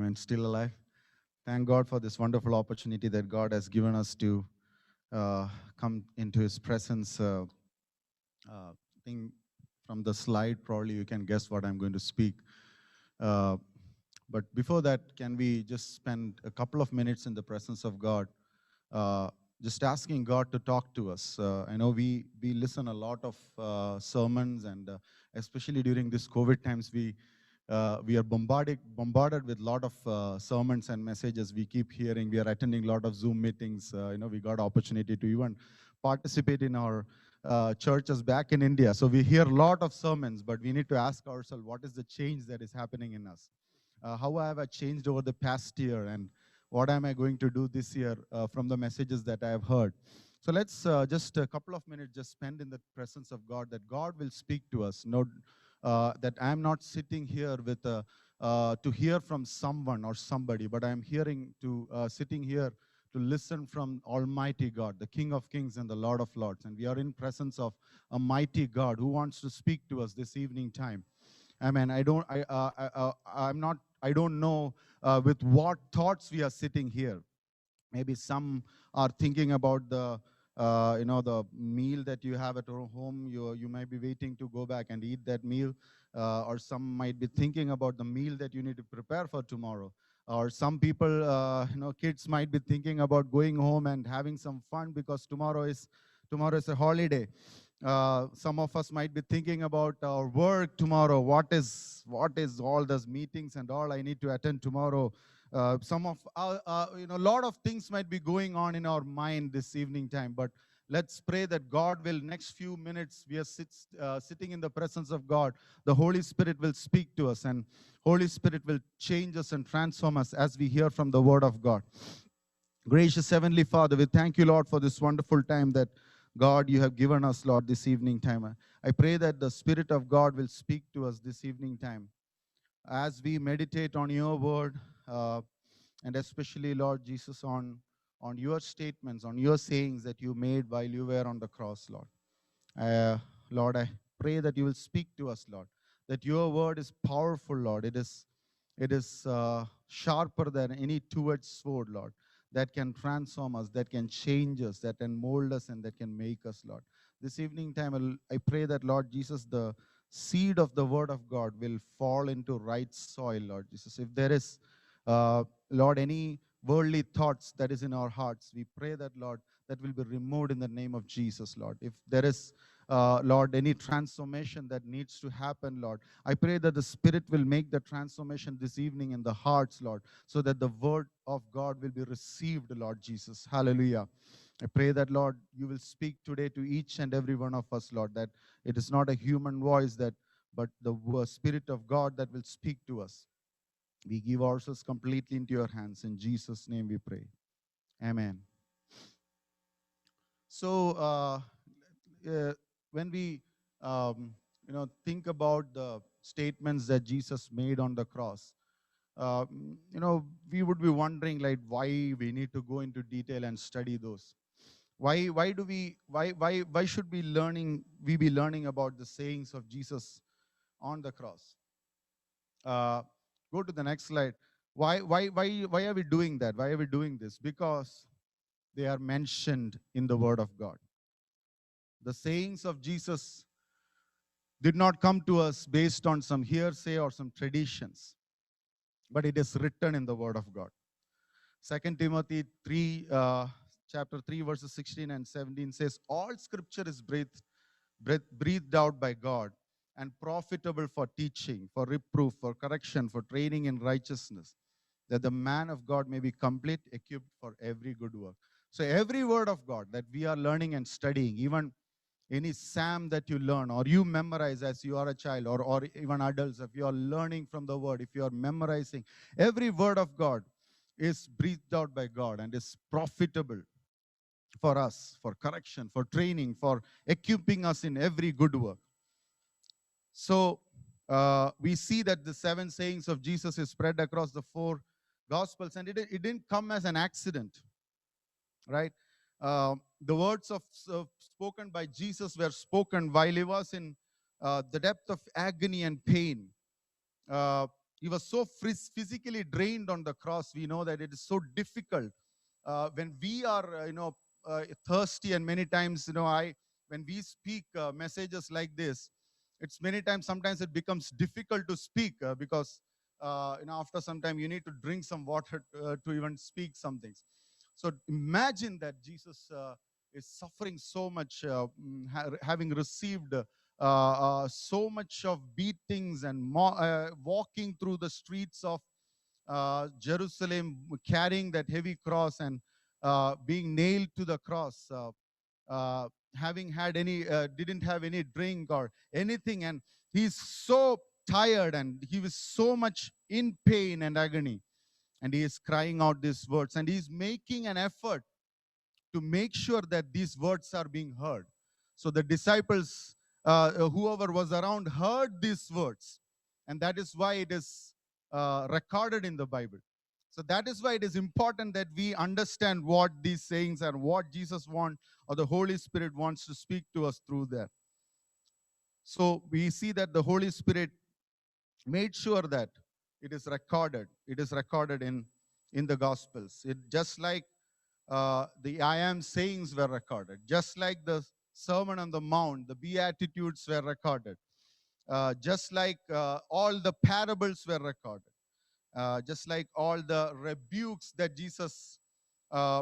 And still alive. Thank God for this wonderful opportunity that God has given us to come into His presence. I think from the slide, probably you can guess what I'm going to speak. Uh, but before that, can we just spend a couple of minutes in the presence of God, uh, just asking God to talk to us? I know we listen a lot of sermons, and especially during this COVID times, we are bombarded with a lot of sermons and messages we keep hearing. We are attending a lot of Zoom meetings. We got opportunity to even participate in our churches back in India. So we hear a lot of sermons, but we need to ask ourselves, what is the change that is happening in us? How have I changed over the past year, and what am I going to do this year from the messages that I have heard? So let's just a couple of minutes just spend in the presence of God, that God will speak to us. No, that I'm not sitting here with to hear from someone or somebody, but I'm hearing to sitting here to listen from Almighty God, the King of Kings and the Lord of Lords. And we are in presence of a mighty God who wants to speak to us this evening time. Amen. I don't know with what thoughts we are sitting here. Maybe some are thinking about the meal that you have at home. You might be waiting to go back and eat that meal, or some might be thinking about the meal that you need to prepare for tomorrow. Or some people, kids might be thinking about going home and having some fun because tomorrow is a holiday. Some of us might be thinking about our work tomorrow. What is all those meetings and all I need to attend tomorrow? Some of a lot of things might be going on in our mind this evening time, but let's pray that God will, next few minutes, we are sitting in the presence of God. The Holy Spirit will speak to us, and Holy Spirit will change us and transform us as we hear from the Word of God. Gracious Heavenly Father, we thank you, Lord, for this wonderful time that, God, you have given us, Lord, this evening time. I pray that the Spirit of God will speak to us this evening time as we meditate on your word, and especially, Lord Jesus, on your statements, on your sayings that you made while you were on the cross, Lord. Uh, Lord, I pray that you will speak to us, Lord, that your word is powerful, Lord. It is sharper than any two-edged sword, Lord, that can transform us, that can change us, that can mold us, and that can make us, Lord. This evening time, I pray that, Lord Jesus, the seed of the word of God will fall into right soil, Lord Jesus. If there is, Lord, any worldly thoughts that is in our hearts, we pray that, Lord, that will be removed in the name of Jesus, Lord. If there is, Lord, any transformation that needs to happen, Lord, I pray that the Spirit will make the transformation this evening in the hearts, Lord, so that the word of God will be received, Lord Jesus. Hallelujah. I pray that, Lord, you will speak today to each and every one of us, Lord, that it is not a human voice, but the Spirit of God that will speak to us. We give ourselves completely into your hands. In Jesus' name we pray. Amen. So, when we, think about the statements that Jesus made on the cross, uh, we would be wondering, like, why we need to go into detail and study those. Why should we be learning about the sayings of Jesus on the cross? Uh, Go to the next slide. Why are we doing that? Why are we doing this? Because they are mentioned in the Word of God. The sayings of Jesus did not come to us based on some hearsay or some traditions, but it is written in the Word of God. 2 Timothy 3, chapter 3, verses 16 and 17 says, all scripture is breathed out by God and profitable for teaching, for reproof, for correction, for training in righteousness, that the man of God may be complete, equipped for every good work. So every word of God that we are learning and studying, even any psalm that you learn or you memorize as you are a child, or even adults, if you are learning from the word, if you are memorizing, every word of God is breathed out by God and is profitable for us, for correction, for training, for equipping us in every good work. So we see that the 7 sayings of Jesus is spread across the 4 gospels, and it didn't come as an accident, right? The words spoken by Jesus were spoken while he was in the depth of agony and pain. Uh, He was so physically drained on the cross. We know that it is so difficult when we are, thirsty, and many times, when we speak messages like this, it's many times, sometimes it becomes difficult to speak because, after some time you need to drink some water to even speak some things. So imagine that Jesus is suffering so much, having received so much of beatings and walking through the streets of Jerusalem, carrying that heavy cross and being nailed to the cross, having had didn't have any drink or anything, and he's so tired and he was so much in pain and agony, and he is crying out these words, and he's making an effort to make sure that these words are being heard. So the disciples, whoever was around, heard these words, and that is why it is recorded in the Bible. So that is why it is important that we understand what these sayings are, what Jesus wants or the Holy Spirit wants to speak to us through that. So we see that the Holy Spirit made sure that it is recorded. It is recorded in the Gospels. It just like the I am sayings were recorded, just like the Sermon on the Mount, the Beatitudes were recorded, just like all the parables were recorded, just like all the rebukes that Jesus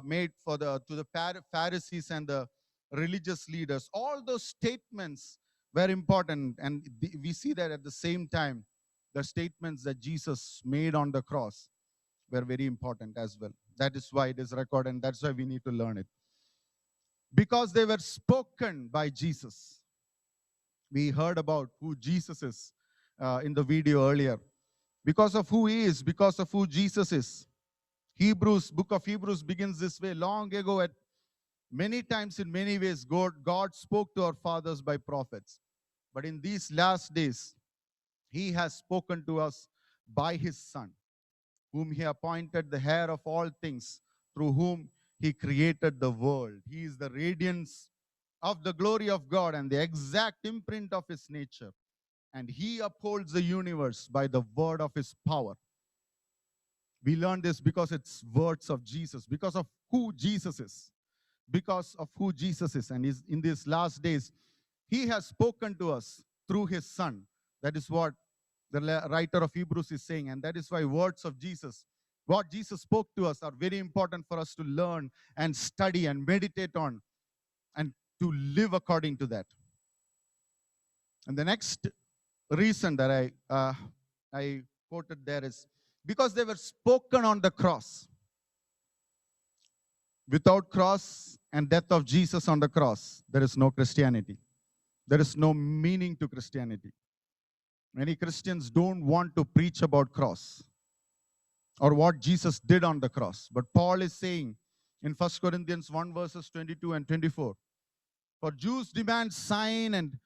made to the Pharisees and the religious leaders. All those statements were important, and we see that at the same time, the statements that Jesus made on the cross were very important as well. That is why it is recorded, and that's why we need to learn it. Because they were spoken by Jesus. We heard about who Jesus is in the video earlier. Because of who he is, because of who Jesus is. Book of Hebrews begins this way. Long ago, at many times, in many ways, God spoke to our fathers by prophets. But in these last days, he has spoken to us by his Son, whom he appointed the heir of all things, through whom he created the world. He is the radiance of the glory of God and the exact imprint of his nature. And he upholds the universe by the word of his power. We learn this because it's words of Jesus, because of who Jesus is. Because of who Jesus is. And in these last days, he has spoken to us through his Son. That is what the writer of Hebrews is saying. And that is why words of Jesus, what Jesus spoke to us, are very important for us to learn and study and meditate on and to live according to that. And the next reason that I quoted there is because they were spoken on the cross. Without cross and death of Jesus on the cross, there is no Christianity. There is no meaning to Christianity. Many Christians don't want to preach about cross or what Jesus did on the cross. But Paul is saying in 1 Corinthians 1 verses 22 and 24, for Jews demand sign and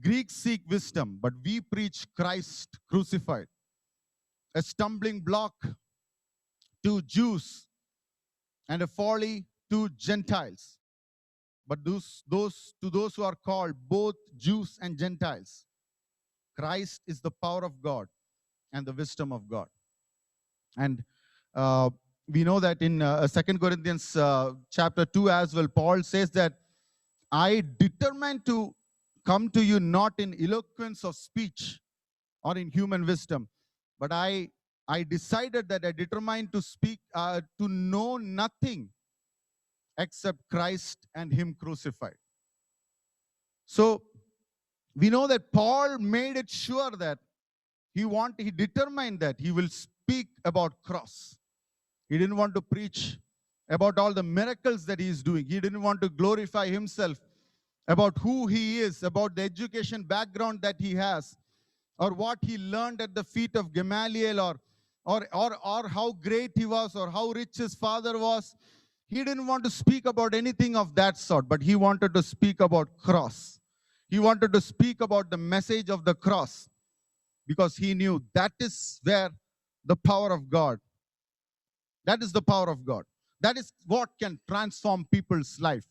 Greeks seek wisdom, but we preach Christ crucified, a stumbling block to Jews and a folly to Gentiles. But to those who are called, both Jews and Gentiles, Christ is the power of God and the wisdom of God. And we know that in 2 Corinthians chapter 2 as well, Paul says that I determined to come to you not in eloquence of speech or in human wisdom, but I decided that I determined to speak, to know nothing except Christ and him crucified. So we know that Paul made it sure that he determined that he will speak about cross. He didn't want to preach about all the miracles that he is doing. He didn't want to glorify himself about who he is, about the education background that he has, or what he learned at the feet of Gamaliel, or how great he was, or how rich his father was. He didn't want to speak about anything of that sort, but he wanted to speak about cross. He wanted to speak about the message of the cross because he knew that is where the power of God, that is the power of God. That is what can transform people's life.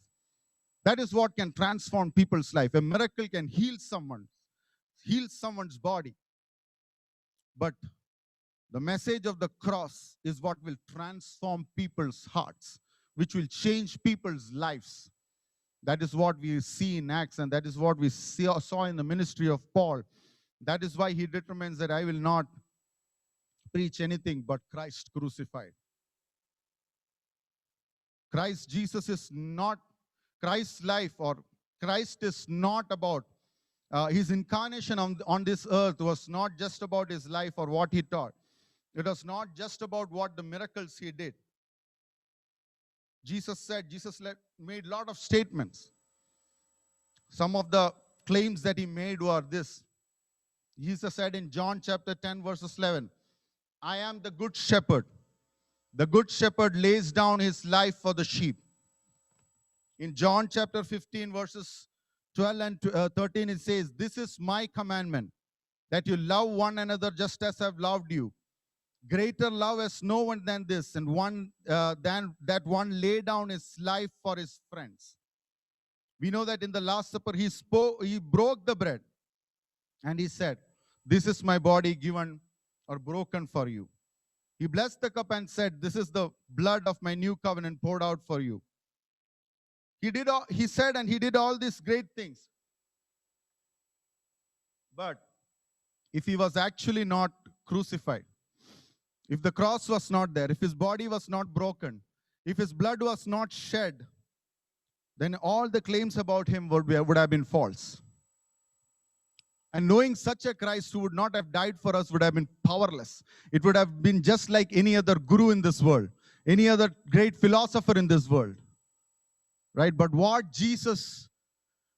That is what can transform people's life. A miracle can heal someone's body. But The message of the cross is what will transform people's hearts, which will change people's lives. That is what we see in Acts, and that is what we saw in the ministry of Paul. That is why he determines that I will not preach anything but Christ crucified. Christ Jesus is not, Christ's life or Christ is not about, his incarnation on this earth was not just about his life or what he taught. It was not just about what the miracles he did. Jesus made a lot of statements. Some of the claims that he made were this. Jesus said in John chapter 10, verses 11, I am the good shepherd. The good shepherd lays down his life for the sheep. In John chapter 15, verses 12 and 13, it says, this is my commandment, that you love one another just as I've loved you. Greater love has no one than this, and than that one lay down his life for his friends. We know that in the Last Supper, he broke the bread, and he said, this is my body given or broken for you. He blessed the cup and said, this is the blood of my new covenant poured out for you. He said and he did all these great things. But if he was actually not crucified, if the cross was not there, if his body was not broken, if his blood was not shed, then all the claims about him would have been false. And knowing such a Christ who would not have died for us would have been powerless. It would have been just like any other guru in this world, any other great philosopher in this world. Right? But what Jesus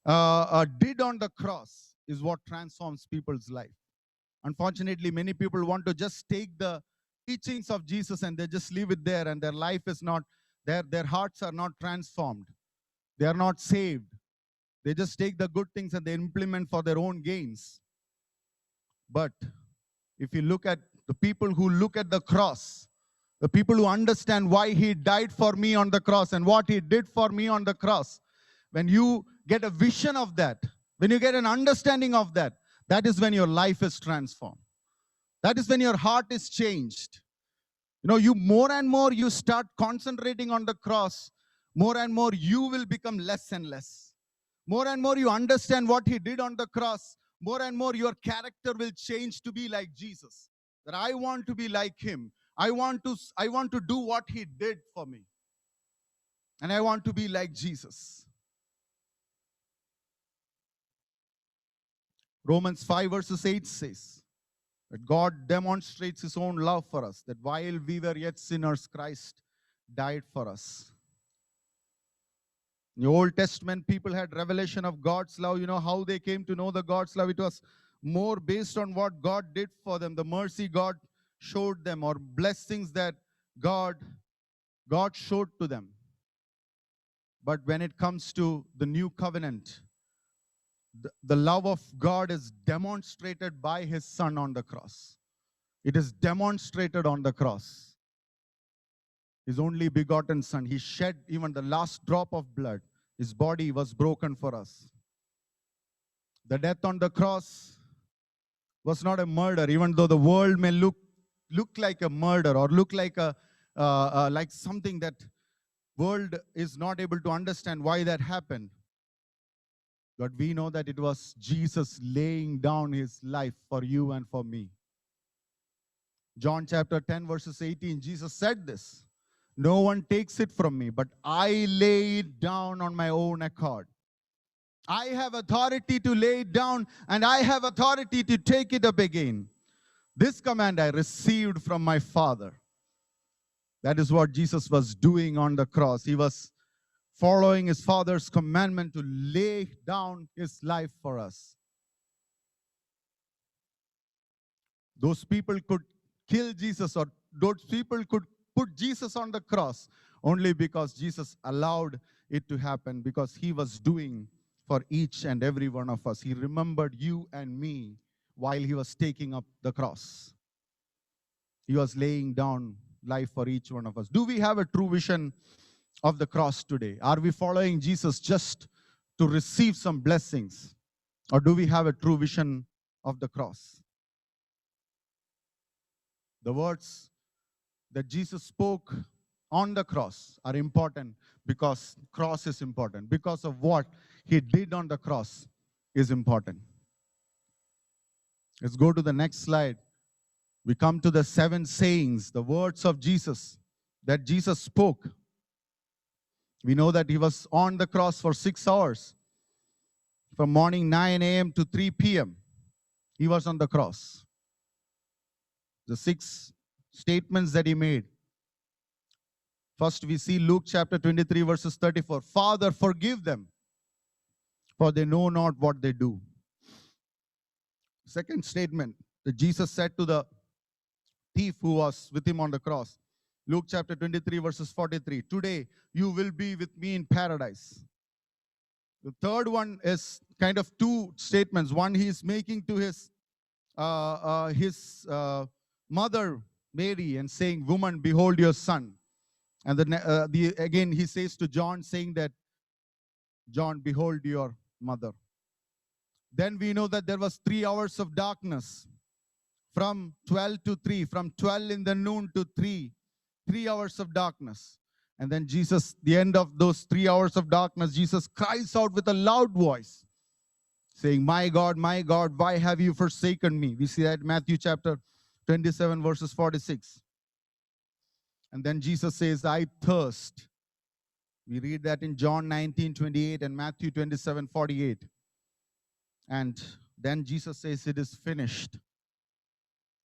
did on the cross is what transforms people's life. Unfortunately, many people want to just take the teachings of Jesus and they just leave it there, and their life is not, their hearts are not transformed. They are not saved. They just take the good things and they implement for their own gains. But if you look at the people who look at the cross, the people who understand why he died for me on the cross and what he did for me on the cross, when you get a vision of that, when you get an understanding of that, that is when your life is transformed. That is when your heart is changed. You know, you more and more you start concentrating on the cross, more and more you will become less and less. More and more you understand what he did on the cross, more and more your character will change to be like Jesus. That I want to be like him. I want to do what he did for me. And I want to be like Jesus. Romans 5 verses 8 says that God demonstrates his own love for us, that while we were yet sinners, Christ died for us. In the Old Testament, people had revelation of God's love. You know how they came to know the God's love? It was more based on what God did for them, the mercy God showed them, or blessings that God showed to them. But when it comes to the new covenant, the love of God is demonstrated by his Son on the cross. It is demonstrated on the cross. His only begotten Son, he shed even the last drop of blood. His body was broken for us. The death on the cross was not a murder, even though the world may look like a murder or look like like something that world is not able to understand why that happened. But we know that it was Jesus laying down his life for you and for me. John chapter 10 verses 18, Jesus said this, no one takes it from me, but I lay it down on my own accord. I have authority to lay it down, and I have authority to take it up again. This command I received from my Father. That is what Jesus was doing on the cross. He was following his Father's commandment to lay down his life for us. Those people could kill Jesus, or those people could put Jesus on the cross only because Jesus allowed it to happen, because he was doing for each and every one of us. He remembered you and me while he was taking up the cross. He was laying down life for each one of us. Do we have a true vision of the cross today? Are we following Jesus just to receive some blessings? Or do we have a true vision of the cross? The words that Jesus spoke on the cross are important because cross is important. Because of what he did on the cross is important. Let's go to the next slide. We come to the 7 sayings, the words of Jesus that Jesus spoke. We know that he was on the cross for 6 hours. From morning 9 a.m. to 3 p.m. he was on the cross. The 6 statements that he made. First, we see Luke chapter 23, verses 34. Father, forgive them, for they know not what they do. Second statement that Jesus said to the thief who was with him on the cross. Luke chapter 23, verses 43. Today, you will be with me in paradise. The third one is kind of 2 statements. One he is making to his mother, Mary, and saying, woman, behold your son. And then again, he says to John, saying that, John, behold your mother. Then we know that there was 3 hours of darkness from 12 to 3, from 12 in the noon to 3 hours of darkness. And then Jesus, the end of those 3 hours of darkness, Jesus cries out with a loud voice, saying, my God, why have you forsaken me? We see that in Matthew chapter 27, verses 46. And then Jesus says, I thirst. We read that in John 19:28 and Matthew 27:48. And then Jesus says, it is finished.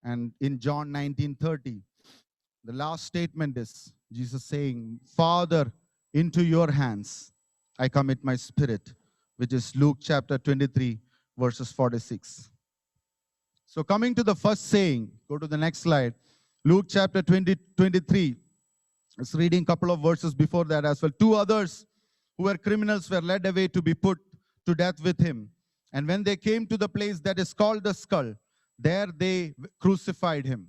And in John 19:30, the last statement is Jesus saying, Father, into your hands I commit my spirit, which is Luke chapter 23, verses 46. So coming to the first saying, go to the next slide. Luke chapter 23. Let's reading a couple of verses before that as well. 2 others who were criminals were led away to be put to death with him. And when they came to the place that is called the skull, there they crucified him.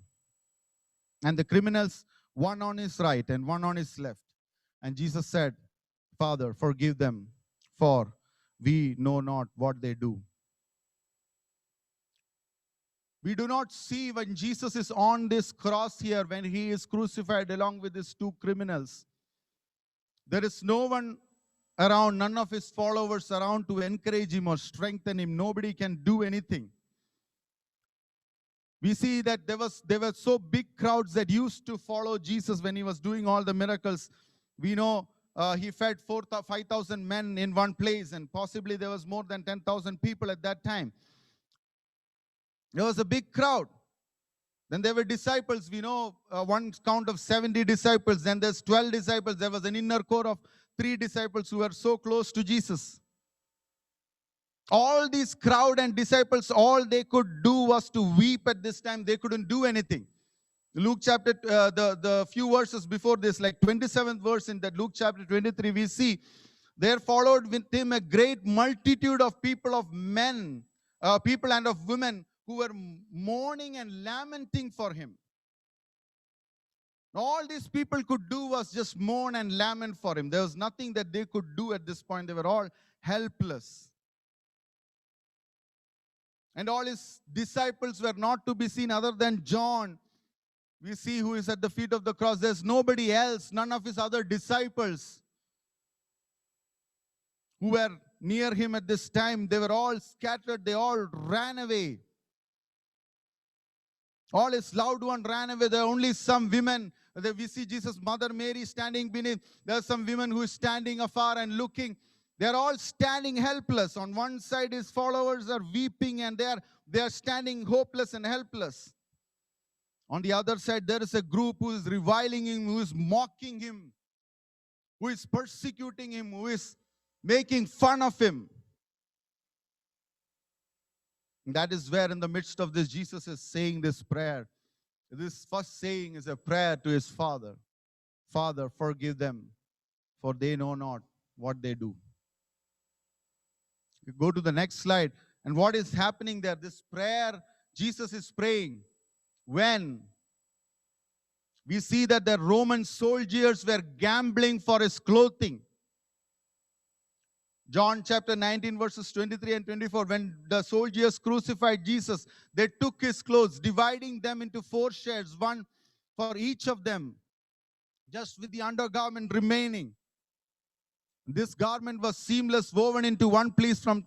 And the criminals, one on his right and one on his left. And Jesus said, Father, forgive them, for we know not what they do. We do not see when Jesus is on this cross here, when he is crucified along with his 2 criminals. There is no one around, none of his followers around to encourage him or strengthen him. Nobody can do anything. We see that there were so big crowds that used to follow Jesus when he was doing all the miracles. We know he fed 5,000 men in one place, and possibly there was more than 10,000 people at that time. There was a big crowd. Then there were disciples. We know one count of 70 disciples. Then there's 12 disciples. There was an inner core of 3 disciples who were so close to Jesus. All these crowd and disciples, all they could do was to weep at this time. They couldn't do anything. Luke chapter, the few verses before this, like 27th verse in that Luke chapter 23, we see there followed with him a great multitude of people, of men, people and of women, who were mourning and lamenting for him. All these people could do was just mourn and lament for him. There was nothing that they could do at this point. They were all helpless. And all his disciples were not to be seen other than John. We see who is at the feet of the cross. There's nobody else, none of his other disciples who were near him at this time. They were all scattered. They all ran away. All his loved one ran away. There are only some women. We see Jesus' mother Mary standing beneath. There are some women who are standing afar and looking. They are all standing helpless. On one side, his followers are weeping, and they are standing hopeless and helpless. On the other side, there is a group who is reviling him, who is mocking him, who is persecuting him, who is making fun of him. And that is where in the midst of this, Jesus is saying this prayer. This first saying is a prayer to his Father. Father, forgive them, for they know not what they do. You go to the next slide. And what is happening there? This prayer Jesus is praying when we see that the Roman soldiers were gambling for his clothing. John chapter 19, verses 23 and 24. When the soldiers crucified Jesus, they took his clothes, dividing them into 4 shares, one for each of them, just with the undergarment remaining. This garment was seamless, woven into one piece from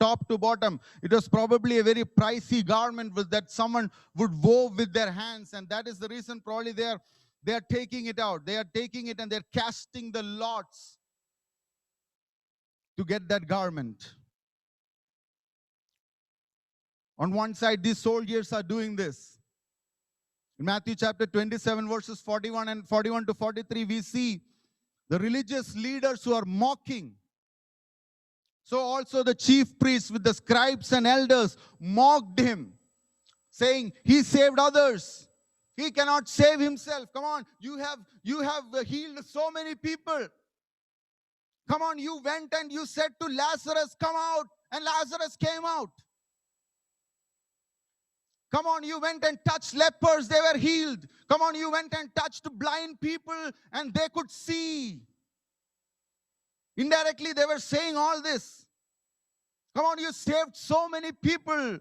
top to bottom. It was probably a very pricey garment that someone would wove with their hands, and that is the reason probably they are taking it out. They are taking it and they're casting the lots to get that garment. On one side, these soldiers are doing this. In Matthew chapter 27, verses 41 to 43, we see the religious leaders who are mocking. So also the chief priests with the scribes and elders mocked him, saying, he saved others. He cannot save himself. Come on, you have healed so many people. Come on, you went and you said to Lazarus, come out, and Lazarus came out. Come on, you went and touched lepers, they were healed. Come on, you went and touched blind people and they could see. Indirectly, they were saying all this. Come on, you saved so many people.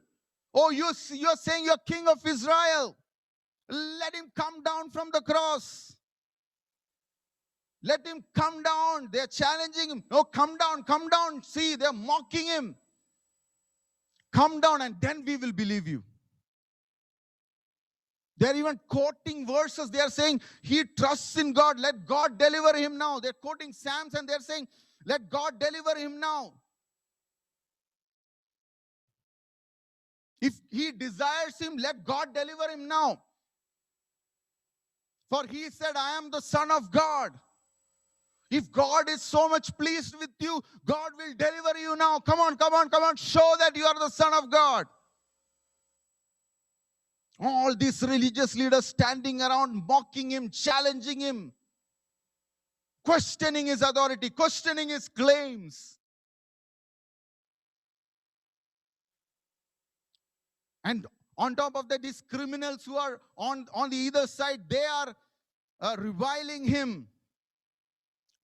Oh, you're saying you're King of Israel. Let him come down from the cross. Let him come down. They're challenging him. No, come down, come down. See, they're mocking him. Come down and then we will believe you. They're even quoting verses. They are saying, he trusts in God. Let God deliver him now. They're quoting Psalms and they're saying, let God deliver him now. If he desires him, let God deliver him now. For he said, I am the Son of God. If God is so much pleased with you, God will deliver you now. Come on, come on, come on. Show that you are the Son of God. All these religious leaders standing around, mocking him, challenging him, questioning his authority, questioning his claims. And on top of that, these criminals who are on the either side, they are reviling him.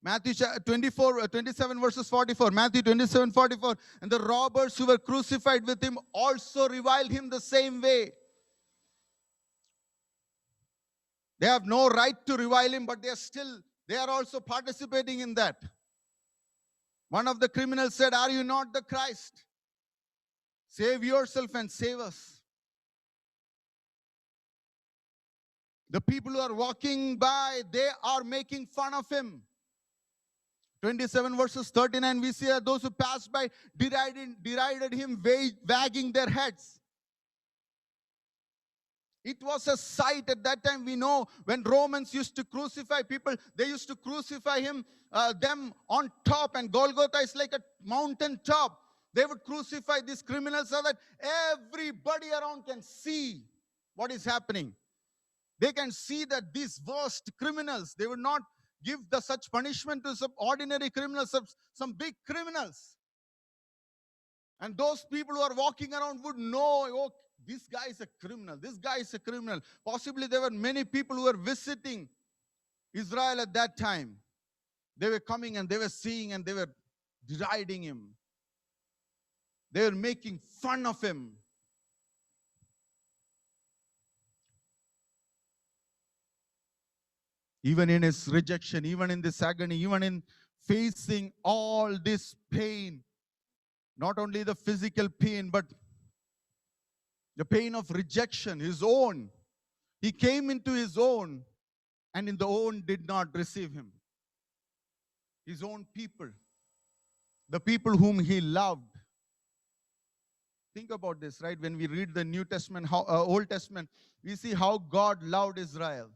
Matthew 27 verses 44. Matthew 27, 44. And the robbers who were crucified with him also reviled him the same way. They have no right to revile him, but they are also participating in that. One of the criminals said, are you not the Christ? Save yourself and save us. The people who are walking by, they are making fun of him. 27 verses 39, we see that those who passed by derided him, wagging their heads. It was a sight at that time. We know when Romans used to crucify people, they used to crucify them on top, and Golgotha is like a mountain top. They would crucify these criminals so that everybody around can see what is happening. They can see that these worst criminals, they would not give such punishment to some ordinary criminals, some big criminals. And those people who are walking around would know, oh, this guy is a criminal. This guy is a criminal. Possibly there were many people who were visiting Israel at that time. They were coming and they were seeing and they were deriding him. They were making fun of him. Even in his rejection, even in this agony, even in facing all this pain, not only the physical pain, but the pain of rejection, his own. He came into his own, and in the own did not receive him. His own people, the people whom he loved. Think about this, right? When we read the New Testament, Old Testament, we see how God loved Israel.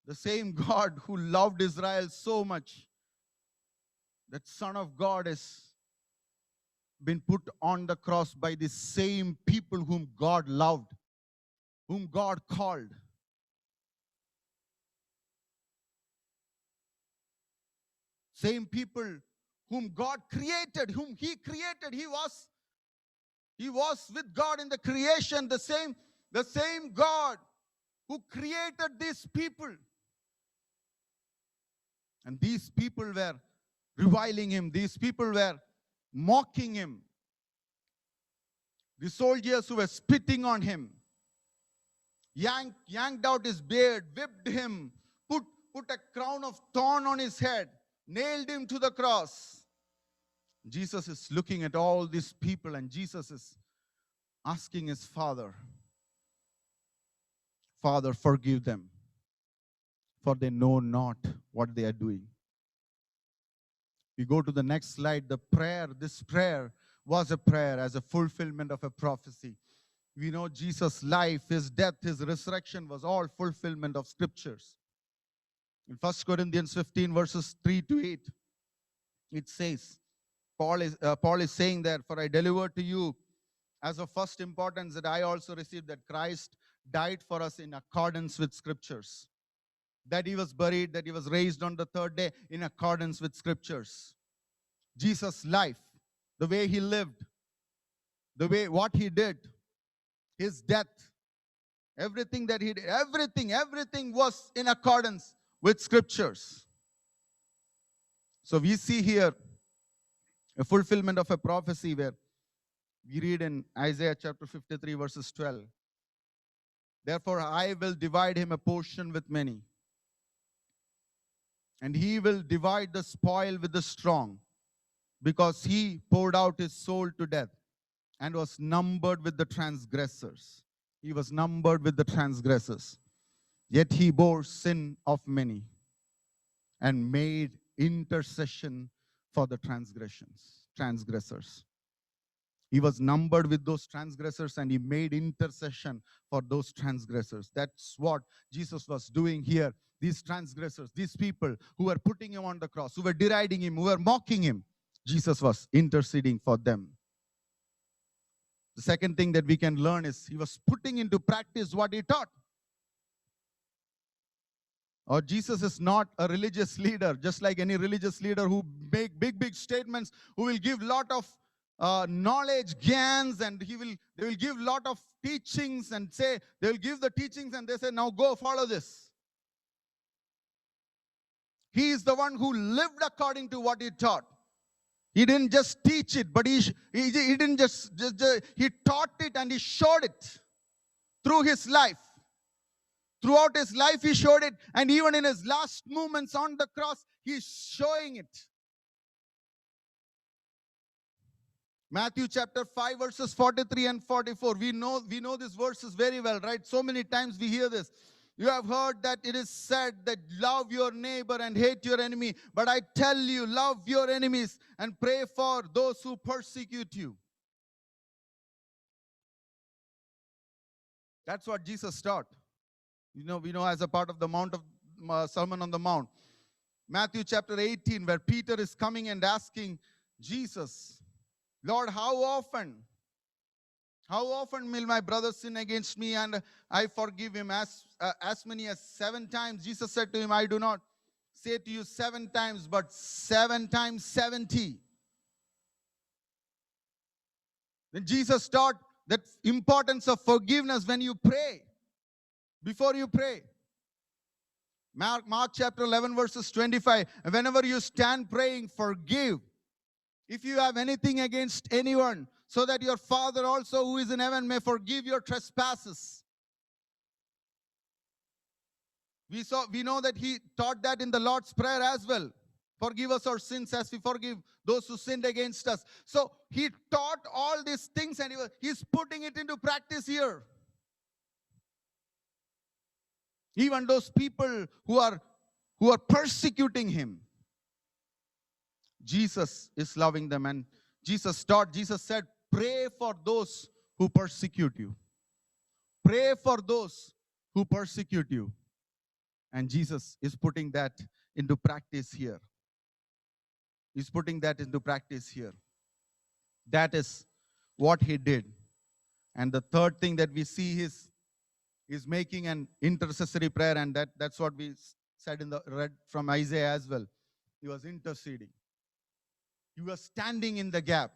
The same God who loved Israel so much, that Son of God has been put on the cross by the same people whom God loved, whom God called. Same people whom God created, whom he created. He was with God in the creation, the same God who created these people. And these people were reviling him. These people were mocking him. The soldiers who were spitting on him, yanked out his beard, whipped him, put a crown of thorn on his head, nailed him to the cross. Jesus is looking at all these people, and Jesus is asking his Father, Father, forgive them, for they know not what they are doing. We go to the next slide. The prayer, this prayer was a prayer as a fulfillment of a prophecy. We know Jesus' life, his death, his resurrection was all fulfillment of scriptures. In 1 Corinthians 15, verses 3 to 8, it says, Paul is saying there, for I delivered to you as of first importance that I also received, that Christ died for us in accordance with scriptures, that he was buried, that he was raised on the third day in accordance with scriptures. Jesus' life, the way he lived, the way what he did, his death, everything that he did, everything was in accordance with scriptures. So we see here a fulfillment of a prophecy where we read in Isaiah chapter 53 verses 12. Therefore I will divide him a portion with many, and he will divide the spoil with the strong, because he poured out his soul to death and was numbered with the transgressors. He was numbered with the transgressors. Yet he bore sin of many and made intercession for the transgressors. He was numbered with those transgressors, and he made intercession for those transgressors. That's what Jesus was doing here. These transgressors, these people who were putting him on the cross, who were deriding him, who were mocking him, Jesus was interceding for them. The second thing that we can learn is he was putting into practice what he taught. Or Jesus is not a religious leader, just like any religious leader who make big statements, who will give lot of knowledge, gyans, and they will give lot of teachings and say, they will give the teachings and they say, now go follow this. He is the one who lived according to what he taught. He didn't just teach it, but he didn't just he taught it and he showed it through his life. Throughout his life, he showed it, and even in his last moments on the cross, he's showing it. Matthew chapter 5, verses 43 and 44. We know these verses very well, right? So many times we hear this. You have heard that it is said that love your neighbor and hate your enemy. But I tell you, love your enemies and pray for those who persecute you. That's what Jesus taught. We know as a part of the Mount of Sermon on the Mount. Matthew chapter 18, where Peter is coming and asking Jesus, Lord, how often will my brother sin against me and I forgive him? As many as 7 times. Jesus said to him, I do not say to you 7 times, but 7 times 70. Then Jesus taught the importance of forgiveness when you pray. Before you pray. Mark chapter 11 verses 25. Whenever you stand praying, forgive if you have anything against anyone, so that your Father also who is in heaven may forgive your trespasses. We know that he taught that in the Lord's Prayer as well. Forgive us our sins as we forgive those who sinned against us. So he taught all these things, and he's putting it into practice here. Even those people who are persecuting him, Jesus is loving them. And Jesus said, pray for those who persecute you. Pray for those who persecute you. And Jesus is putting that into practice here. He's putting that into practice here. That is what he did. And the third thing that we see is making an intercessory prayer, and that's what we said in the read from Isaiah as well. He was interceding. He was standing in the gap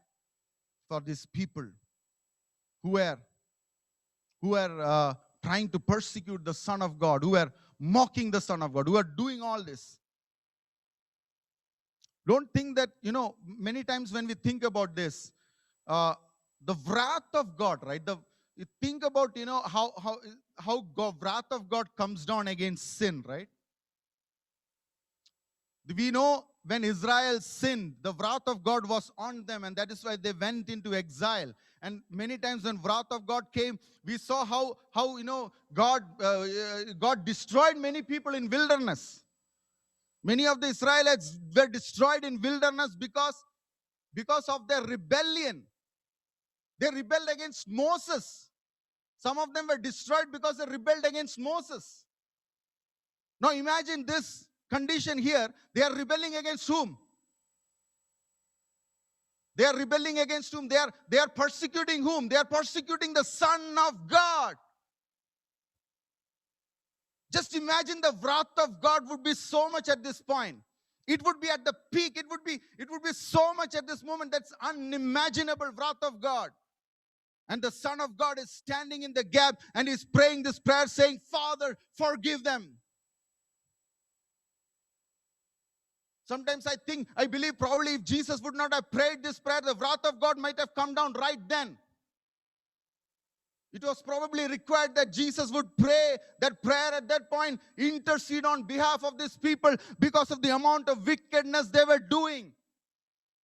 for these people who were trying to persecute the Son of God, who were mocking the Son of God, who were doing all this. Don't think that, many times when we think about this, the wrath of God, right? You think about, how wrath of God comes down against sin, right? We know when Israel sinned, the wrath of God was on them, and that is why they went into exile. And many times when wrath of God came, we saw how God destroyed many people in wilderness. Many of the Israelites were destroyed in wilderness because of their rebellion. They rebelled against Moses. Some of them were destroyed because they rebelled against Moses. Now imagine this condition here. They are rebelling against whom? They are rebelling against whom? They are persecuting whom? They are persecuting the Son of God. Just imagine the wrath of God would be so much at this point. It would be at the peak. It would be so much at this moment. That's unimaginable wrath of God. And the Son of God is standing in the gap and is praying this prayer saying, Father, forgive them. Sometimes I believe probably if Jesus would not have prayed this prayer, the wrath of God might have come down right then. It was probably required that Jesus would pray that prayer at that point, intercede on behalf of these people because of the amount of wickedness they were doing,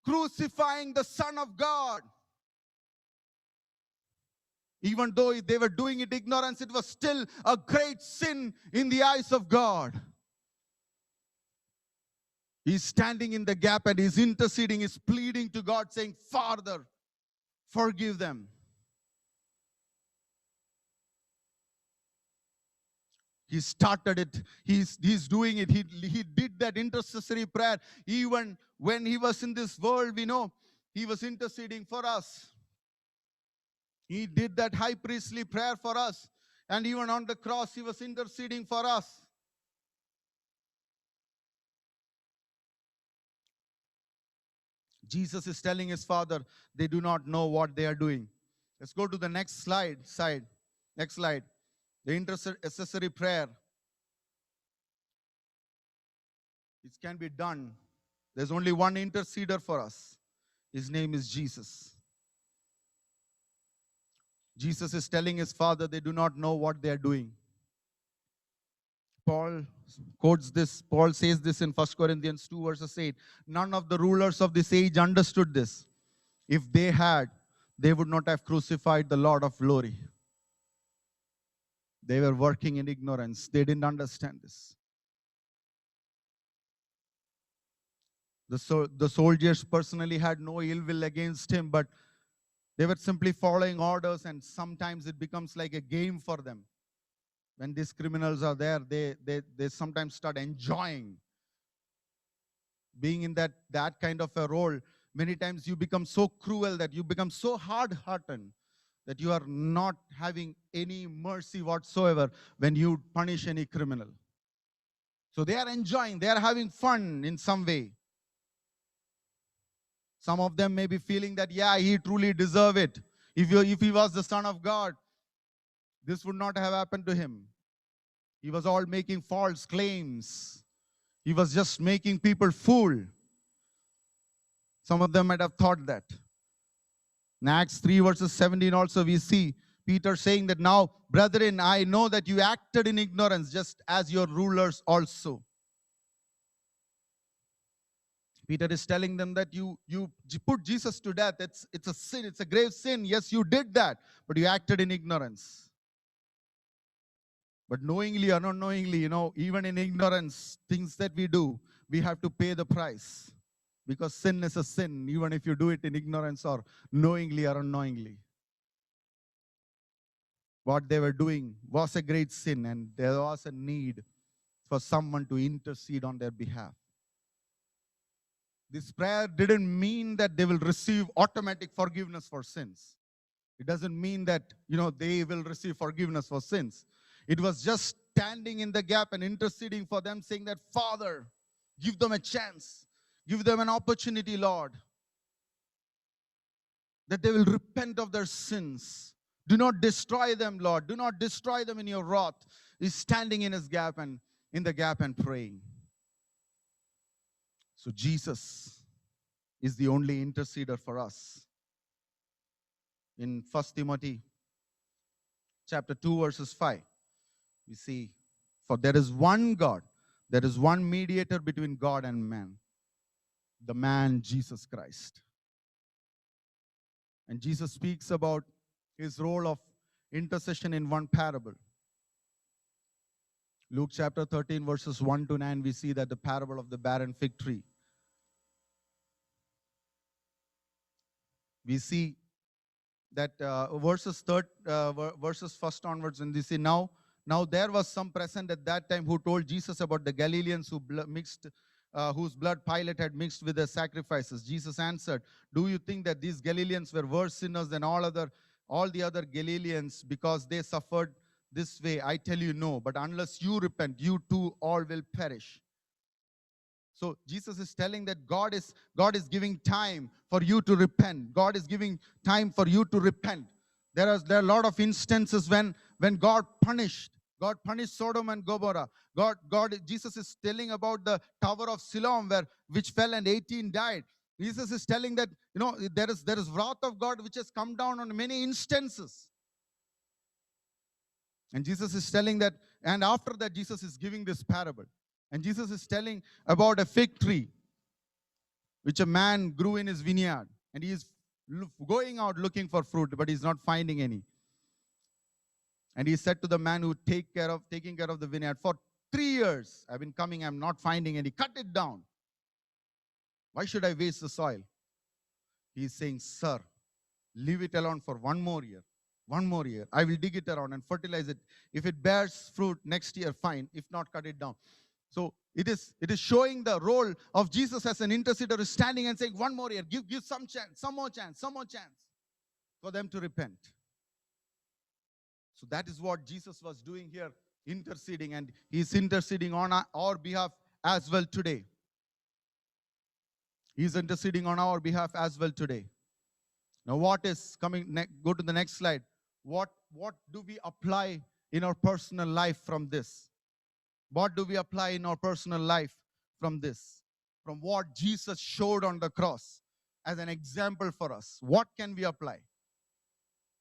crucifying the Son of God. Even though they were doing it in ignorance, it was still a great sin in the eyes of God. He's standing in the gap and he's interceding, he's pleading to God saying, Father, forgive them. He started it. He's doing it. He did that intercessory prayer. Even when he was in this world, we know he was interceding for us. He did that high priestly prayer for us. And even on the cross, he was interceding for us. Jesus is telling his Father, they do not know what they are doing. Let's go to the next slide. Next slide. The intercessory prayer. It can be done. There's only one interceder for us. His name is Jesus. Jesus is telling his Father, they do not know what they are doing. Paul quotes this. Paul says this in 1 Corinthians 2 verses 8. None of the rulers of this age understood this. If they had, they would not have crucified the Lord of glory. They were working in ignorance. They didn't understand this. The soldiers personally had no ill will against him, but they were simply following orders, and sometimes it becomes like a game for them. When these criminals are there, they sometimes start enjoying being in that kind of a role. Many times you become so cruel, that you become so hard-hearted, that you are not having any mercy whatsoever when you punish any criminal. So they are enjoying, they are having fun in some way. Some of them may be feeling that, yeah, he truly deserved it. If he was the Son of God, this would not have happened to him. He was all making false claims. He was just making people fool. Some of them might have thought that. In Acts 3 verses 17 also we see Peter saying that, now, brethren, I know that you acted in ignorance, just as your rulers also. Peter is telling them that you put Jesus to death. It's a sin. It's a grave sin. Yes, you did that, but you acted in ignorance. But knowingly or unknowingly, even in ignorance, things that we do, we have to pay the price. Because sin is a sin, even if you do it in ignorance or knowingly or unknowingly. What they were doing was a great sin, and there was a need for someone to intercede on their behalf. This prayer didn't mean that they will receive automatic forgiveness for sins. It doesn't mean that, they will receive forgiveness for sins. It was just standing in the gap and interceding for them, saying that, Father, give them a chance. Give them an opportunity, Lord, that they will repent of their sins. Do not destroy them, Lord. Do not destroy them in your wrath. He's standing in his gap and in the gap and praying. So Jesus is the only interceder for us. In 1 Timothy chapter 2, verses 5, we see, for there is one God, there is one mediator between God and man, the man Jesus Christ. And Jesus speaks about his role of intercession in one parable. Luke chapter 13, verses 1 to 9, we see that the parable of the barren fig tree. We see that verses first onwards, and we see now there was some present at that time who told Jesus about the Galileans whose blood Pilate had mixed with the sacrifices. Jesus answered, "Do you think that these Galileans were worse sinners than all the other Galileans because they suffered this way? I tell you, no. But unless you repent, you too all will perish." So Jesus is telling that God is giving time for you to repent. God is giving time for you to repent. There are a lot of instances when God punished Sodom and Gomorrah. Jesus is telling about the Tower of Siloam which fell and 18 died. Jesus is telling that there is wrath of God which has come down on many instances. And Jesus is telling that, and after that Jesus is giving this parable. And Jesus is telling about a fig tree which a man grew in his vineyard. And he is going out looking for fruit, but he's not finding any. And he said to the man who taking care of the vineyard, "For 3 years I've been coming, I'm not finding any. Cut it down. Why should I waste the soil?" He's saying, "Sir, leave it alone for 1 more year. 1 more year. I will dig it around and fertilize it. If it bears fruit next year, fine. If not, cut it down." So it is showing the role of Jesus as an intercessor, is standing and saying, 1 more year, give some chance, some more chance for them to repent. So that is what Jesus was doing here, interceding, and he's interceding on our behalf as well today. He's interceding on our behalf as well today. Now what is coming next? Go to the next slide. What do we apply in our personal life from this? What do we apply in our personal life from this? From what Jesus showed on the cross as an example for us? What can we apply?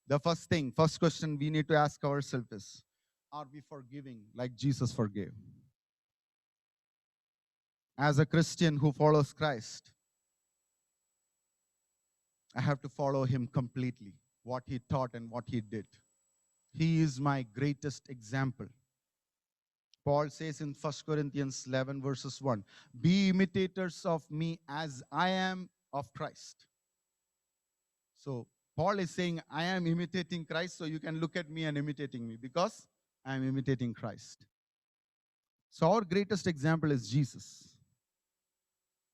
The first question we need to ask ourselves is, are we forgiving like Jesus forgave? As a Christian who follows Christ, I have to follow him completely, what he taught and what he did. He is my greatest example. Paul says in 1 Corinthians 11, verses 1, "Be imitators of me as I am of Christ." So Paul is saying, I am imitating Christ, so you can look at me and imitating me because I am imitating Christ. So our greatest example is Jesus.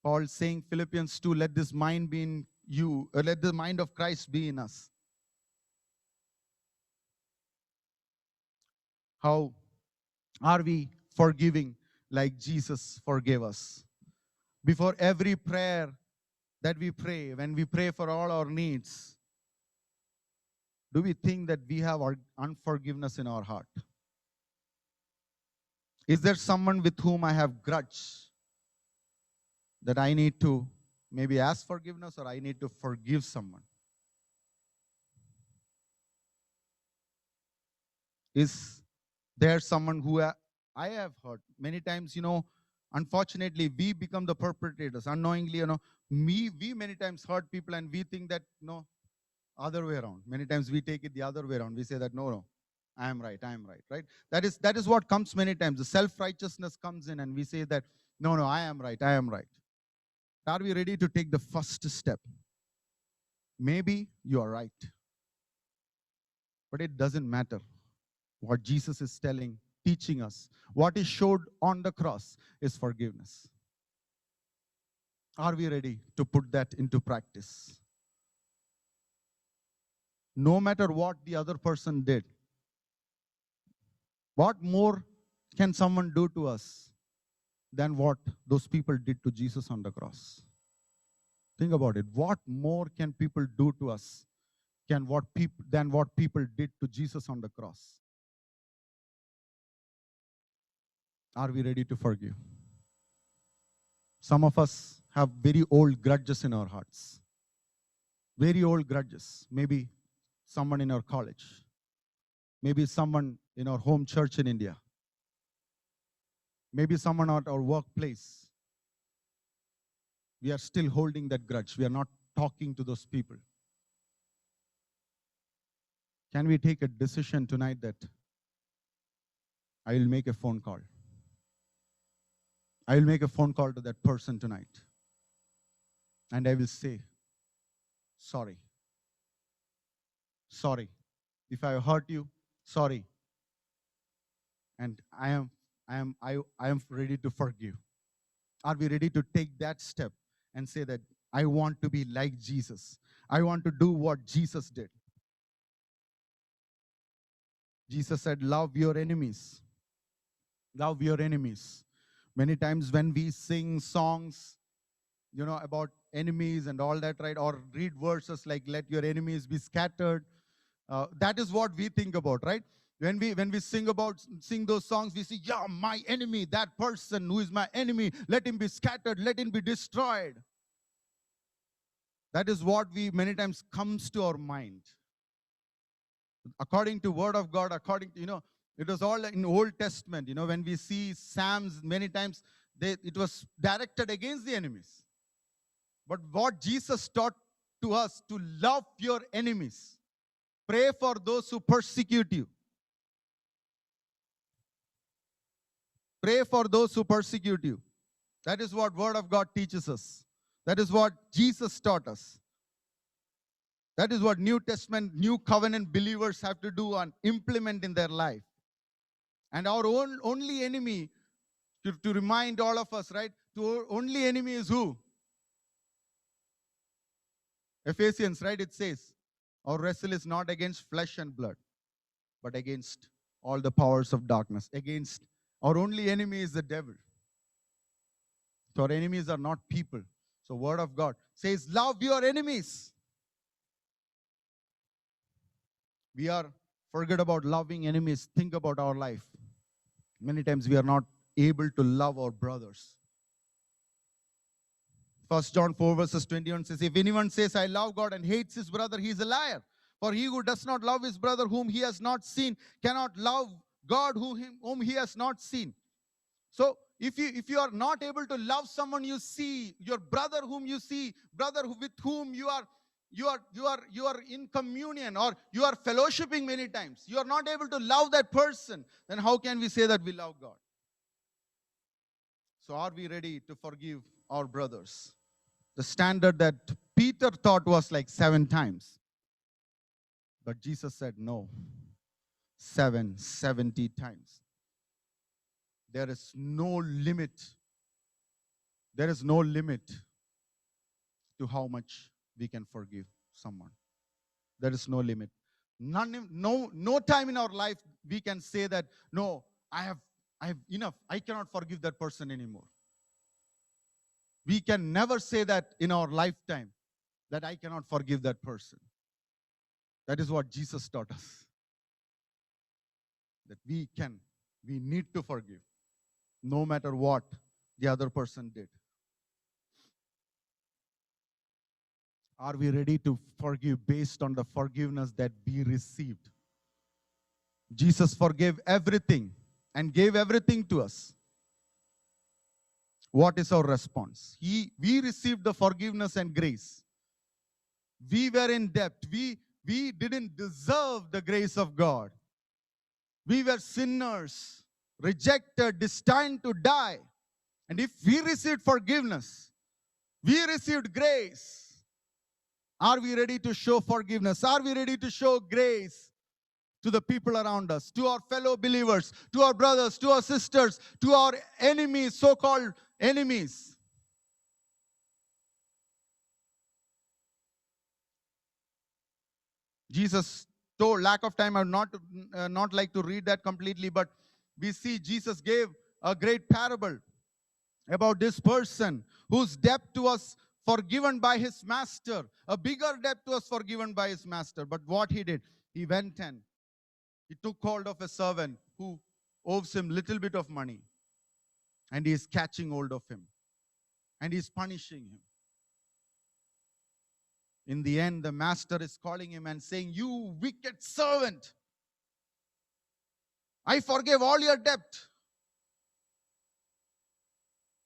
Paul saying, Philippians 2, "Let this mind be in you, let the mind of Christ be in us." How are we forgiving like Jesus forgave us? Before every prayer that we pray, when we pray for all our needs, do we think that we have unforgiveness in our heart? Is there someone with whom I have grudge that I need to maybe ask forgiveness, or I need to forgive someone? Is there someone who I have hurt? Many times, unfortunately, we become the perpetrators. Unknowingly, we many times hurt people and we think that, other way around. Many times we take it the other way around. We say that, no, I am right, right? That is what comes many times. The self-righteousness comes in and we say that, no, I am right. Are we ready to take the first step? Maybe you are right, but it doesn't matter. What Jesus is teaching us, what he showed on the cross is forgiveness. Are we ready to put that into practice? No matter what the other person did, what more can someone do to us than what those people did to Jesus on the cross? Think about it. What more can people do to us than what people did to Jesus on the cross? Are we ready to forgive? Some of us have very old grudges in our hearts. Very old grudges. Maybe someone in our college. Maybe someone in our home church in India. Maybe someone at our workplace. We are still holding that grudge. We are not talking to those people. Can we take a decision tonight that I will make a phone call? I will make a phone call to that person tonight. And I will say, sorry. Sorry. If I hurt you, sorry. And I am ready to forgive. Are we ready to take that step and say that I want to be like Jesus? I want to do what Jesus did. Jesus said, love your enemies. Love your enemies. Many times when we sing songs, about enemies and all that, right? Or read verses like, let your enemies be scattered. That is what we think about, right? When we sing those songs, we say, yeah, my enemy, that person who is my enemy, let him be scattered, let him be destroyed. That is what many times comes to our mind. According to Word of God, according to, it was all in Old Testament. When we see Psalms, many times it was directed against the enemies. But what Jesus taught to us, to love your enemies. Pray for those who persecute you. Pray for those who persecute you. That is what Word of God teaches us. That is what Jesus taught us. That is what New Testament, New Covenant believers have to do and implement in their life. And our only enemy, to remind all of us, right? Our only enemy is who? Ephesians, right? It says, our wrestle is not against flesh and blood, but against all the powers of darkness. Against our only enemy is the devil. So our enemies are not people. So Word of God says, love your enemies. We are forget about loving enemies. Think about our life. Many times we are not able to love our brothers. 1 John 4 verses 21 says, if anyone says, I love God and hates his brother, he is a liar. For he who does not love his brother whom he has not seen cannot love God whom he has not seen. So if you are not able to love someone you see, your brother whom you see, brother with whom you are in communion or you are fellowshipping many times, you are not able to love that person, then how can we say that we love God? So are we ready to forgive our brothers? The standard that Peter thought was like 7 times. But Jesus said no. 70 times. There is no limit. There is no limit to how much we can forgive someone. There is no limit. No time in our life we can say that, no, I have enough. I cannot forgive that person anymore. We can never say that in our lifetime, that I cannot forgive that person. That is what Jesus taught us. That we need to forgive, no matter what the other person did. Are we ready to forgive based on the forgiveness that we received? Jesus forgave everything and gave everything to us. What is our response? We received the forgiveness and grace. We were in debt. We didn't deserve the grace of God. We were sinners, rejected, destined to die. And if we received forgiveness, we received grace. Are we ready to show forgiveness? Are we ready to show grace to the people around us, to our fellow believers, to our brothers, to our sisters, to our enemies, so-called enemies? Jesus told, lack of time, I would not like to read that completely, but we see Jesus gave a great parable about this person whose debt was forgiven by his master. A bigger debt was forgiven by his master. But what he did, he went and he took hold of a servant who owes him little bit of money, and he is catching hold of him. and he's punishing him. In the end, the master is calling him and saying, "You wicked servant, I forgave all your debt,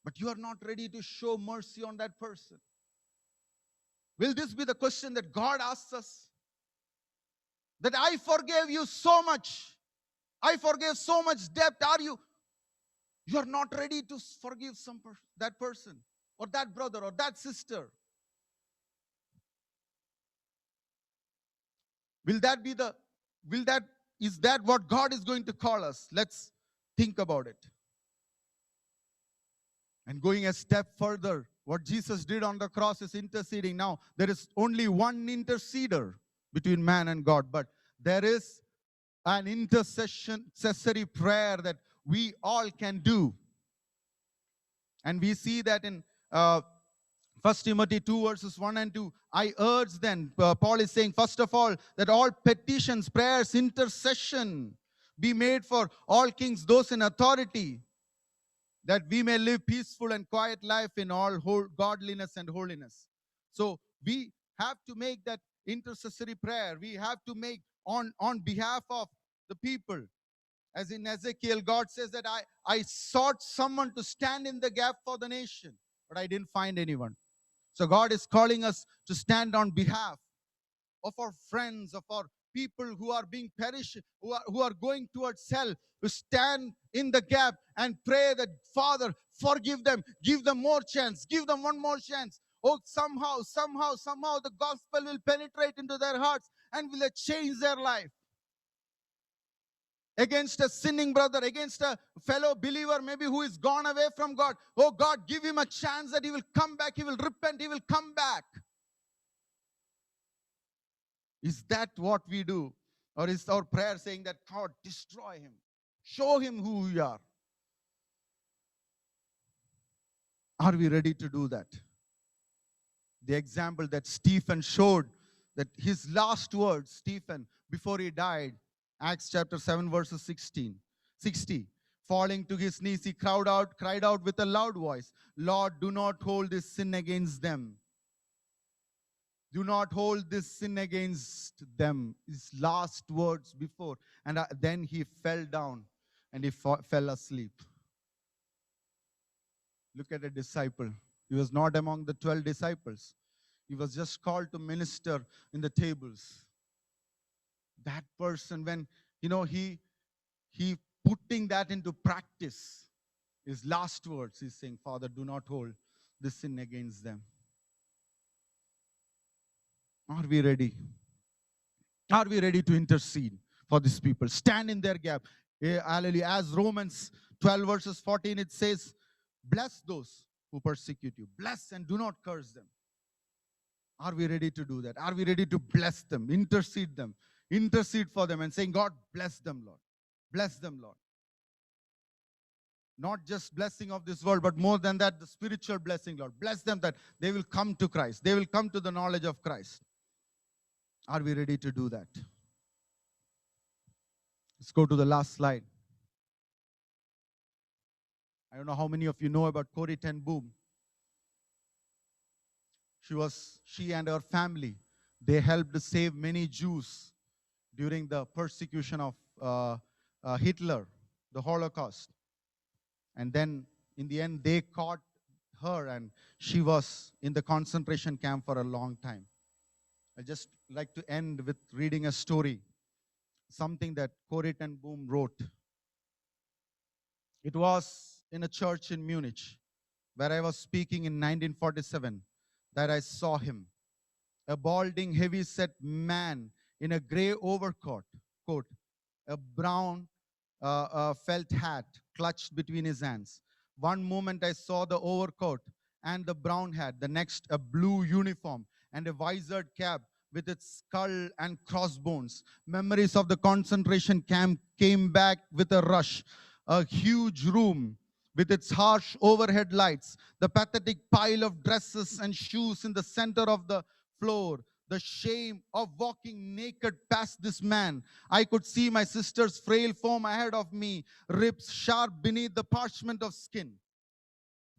but you are not ready to show mercy on that person." Will this be the question that God asks us? That I forgave you so much. I forgave so much debt. You are not ready to forgive that person or that brother or that sister? Will that be the, is that what God is going to call us? Let's think about it. And going a step further, what Jesus did on the cross is interceding. Now, there is only one interceder between man and God, but there is an intercessory prayer that we all can do. And we see that in 1 Timothy 2 verses 1 and 2. I urge then, Paul is saying, first of all, that all petitions, prayers, intercession be made for all kings, those in authority, that we may live peaceful and quiet life in all godliness and holiness. So we have to make that intercessory prayer. We have to make on behalf of the people. As in Ezekiel, God says that I sought someone to stand in the gap for the nation, but I didn't find anyone. So God is calling us to stand on behalf of our friends, of our people who are being perished, who are going towards hell, to stand in the gap and pray that, Father, forgive them, give them more chance, give them one more chance. Oh, somehow the gospel will penetrate into their hearts and will change their life. Against a sinning brother, against a fellow believer, maybe who is gone away from God. Oh God, give him a chance that he will come back, he will repent, he will come back. Is that what we do? Or is our prayer saying that, God, destroy him, show him who we are? Are we ready to do that? The example that Stephen showed, that his last words, Stephen, before he died, Acts chapter 7 verses 60. Falling to his knees, he cried out with a loud voice, Lord, do not hold this sin against them. Do not hold this sin against them. His last words before. And then he fell down and he fell asleep. Look at a disciple. He was not among the 12 disciples. He was just called to minister in the tables. That person, when, he putting that into practice, his last words, he's saying, Father, do not hold this sin against them. Are we ready? Are we ready to intercede for these people? Stand in their gap. Hallelujah. As Romans 12 verses 14, it says, bless those who persecute you. Bless and do not curse them. Are we ready to do that? Are we ready to bless them, intercede for them and saying, God, bless them, Lord. Bless them, Lord. Not just blessing of this world, but more than that, the spiritual blessing, Lord. Bless them that they will come to Christ. They will come to the knowledge of Christ. Are we ready to do that? Let's go to the last slide. I don't know how many of you know about Corrie ten Boom. She and her family, they helped save many Jews during the persecution of Hitler, the Holocaust. And then in the end, they caught her and she was in the concentration camp for a long time. I just like to end with reading a story, something that Corrie ten Boom wrote. It was in a church in Munich where I was speaking in 1947 that I saw him, a balding, heavy-set man in a gray overcoat, a brown felt hat clutched between his hands. One moment I saw the overcoat and the brown hat, the next a blue uniform and a visored cap with its skull and crossbones. Memories of the concentration camp came back with a rush. A huge room with its harsh overhead lights, the pathetic pile of dresses and shoes in the center of the floor, the shame of walking naked past this man. I could see my sister's frail form ahead of me, ribs sharp beneath the parchment of skin.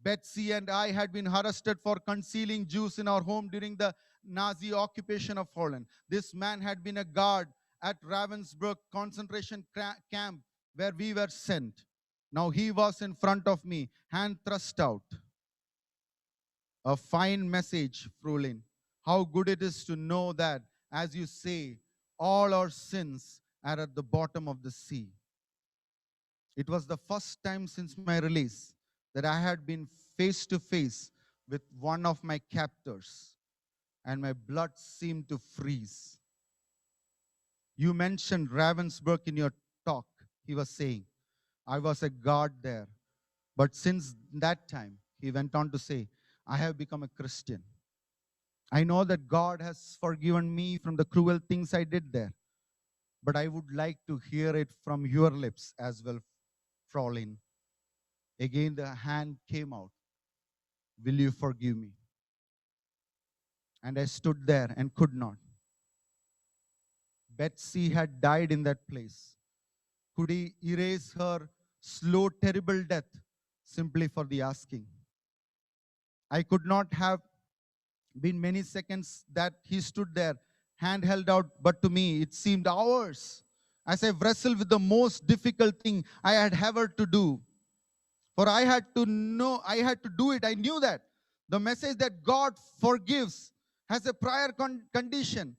Betsy and I had been arrested for concealing Jews in our home during the Nazi occupation of Holland. This man had been a guard at Ravensbrück concentration camp where we were sent. Now he was in front of me, hand thrust out. A fine message, Frulin. How good it is to know that, as you say, all our sins are at the bottom of the sea. It was the first time since my release that I had been face to face with one of my captors, and my blood seemed to freeze. You mentioned Ravensbrück in your talk, he was saying. I was a guard there. But since that time, he went on to say, I have become a Christian. I know that God has forgiven me from the cruel things I did there. But I would like to hear it from your lips as well, Fraulein. Again, the hand came out. Will you forgive me? And I stood there and could not. Betsy had died in that place. Could he erase her slow, terrible death simply for the asking? I could not have been many seconds that he stood there, hand held out, but to me it seemed hours as I wrestled with the most difficult thing I had ever to do. For I had to know, I had to do it. I knew that. The message that God forgives has a prior condition,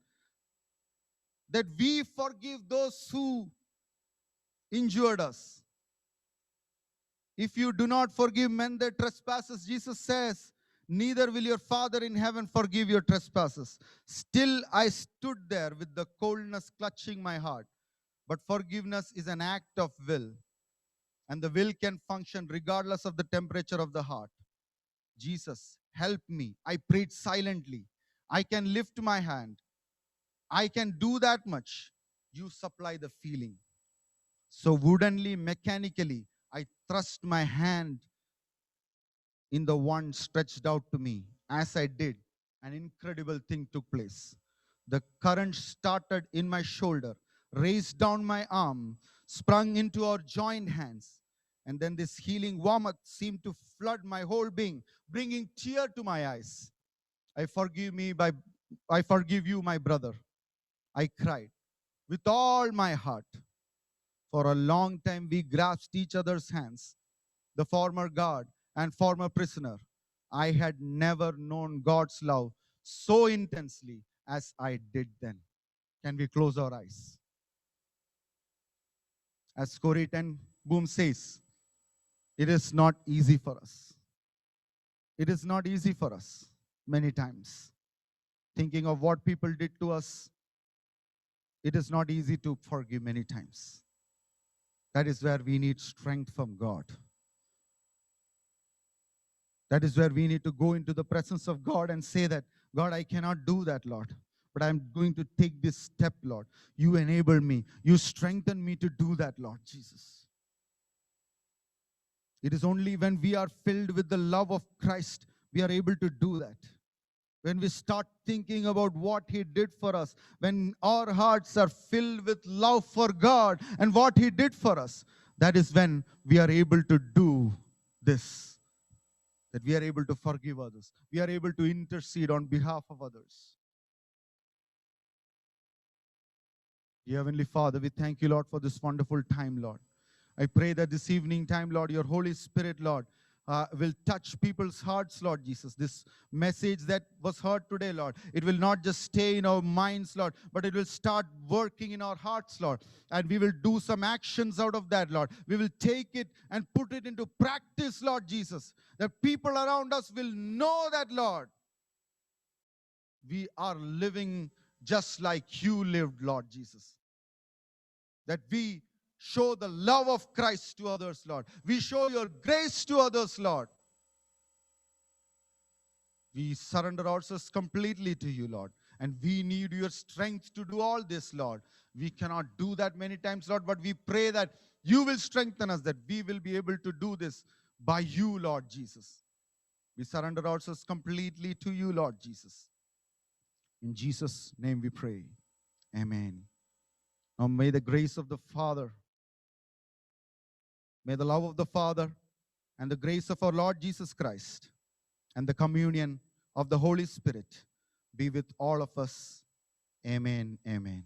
that we forgive those who injured us. If you do not forgive men their trespasses, Jesus says, neither will your Father in heaven forgive your trespasses. Still I stood there with the coldness clutching my heart. But forgiveness is an act of will, and the will can function regardless of the temperature of the heart. Jesus, help me. I prayed silently. I can lift my hand. I can do that much. You supply the feeling. So woodenly, mechanically, I thrust my hand in the one stretched out to me. As I did, an incredible thing took place. The current started in my shoulder, raised down my arm, sprung into our joined hands. And then this healing warmth seemed to flood my whole being, bringing tear to my eyes. I forgive you, my brother. I cried with all my heart. For a long time, we grasped each other's hands, the former guard and former prisoner. I had never known God's love so intensely as I did then. Can we close our eyes? As Corrie ten Boom says, it is not easy for us. It is not easy for us many times. Thinking of what people did to us, it is not easy to forgive many times. That is where we need strength from God. That is where we need to go into the presence of God and say that, God, I cannot do that, Lord. But I'm going to take this step, Lord. You enable me. You strengthen me to do that, Lord Jesus. It is only when we are filled with the love of Christ, we are able to do that. When we start thinking about what He did for us, when our hearts are filled with love for God and what He did for us, that is when we are able to do this. That we are able to forgive others. We are able to intercede on behalf of others. Dear Heavenly Father, we thank you, Lord, for this wonderful time, Lord. I pray that this evening time, Lord, your Holy Spirit, Lord, will touch people's hearts, Lord Jesus. This message that was heard today, Lord, it will not just stay in our minds, Lord, but it will start working in our hearts, Lord. And we will do some actions out of that, Lord. We will take it and put it into practice, Lord Jesus. That people around us will know that, Lord, we are living just like you lived, Lord Jesus. That we show the love of Christ to others, Lord. We show your grace to others, Lord. We surrender ourselves completely to you, Lord. And we need your strength to do all this, Lord. We cannot do that many times, Lord, but we pray that you will strengthen us, that we will be able to do this by you, Lord Jesus. We surrender ourselves completely to you, Lord Jesus. In Jesus' name we pray. Amen. Now may the grace of the Father, may the love of the Father, and the grace of our Lord Jesus Christ and the communion of the Holy Spirit be with all of us. Amen. Amen.